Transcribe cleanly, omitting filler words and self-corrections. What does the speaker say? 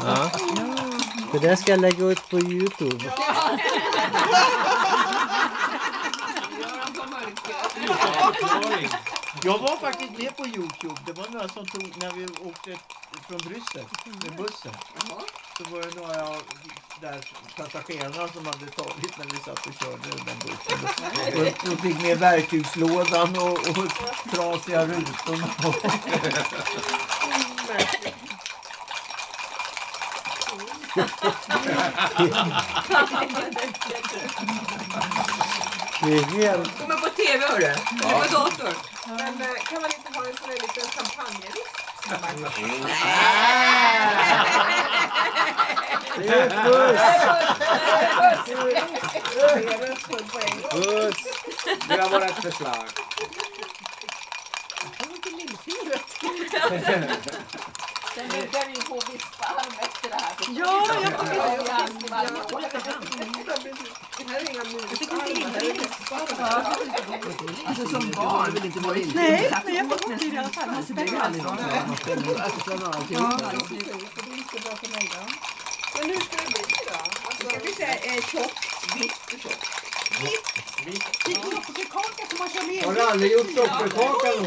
Ja. Det där ska jag lägga ut på YouTube. Jag var faktiskt med på YouTube. Det var några som tog när vi åkte från Bryssel med bussen. Så var det några där passagerarna som hade tagit när vi satt och körde den bussen. Och fick med verktygslådan och trasiga rutorna. Det är helt... Kommer på tv, hörru. Kommer på dator. Men kan man inte ha en sån här liten champagnerisk? Det är puss! Puss! Det var vårt förslag. Jag får inte lillfingret. Sen brukar vi få vispa arm efter det här. Ja, jag får vispa. Det här är inga mysarmar. Alltså som barn. Nej, men jag fick inte i alla fall. Alltså det är aldrig någon. Men hur ska det bli då? Alltså, Ska vi säga tjock, vitt och tjock. Det är sockerkaka som man kör med. Har du aldrig gjort sockerkaka någon?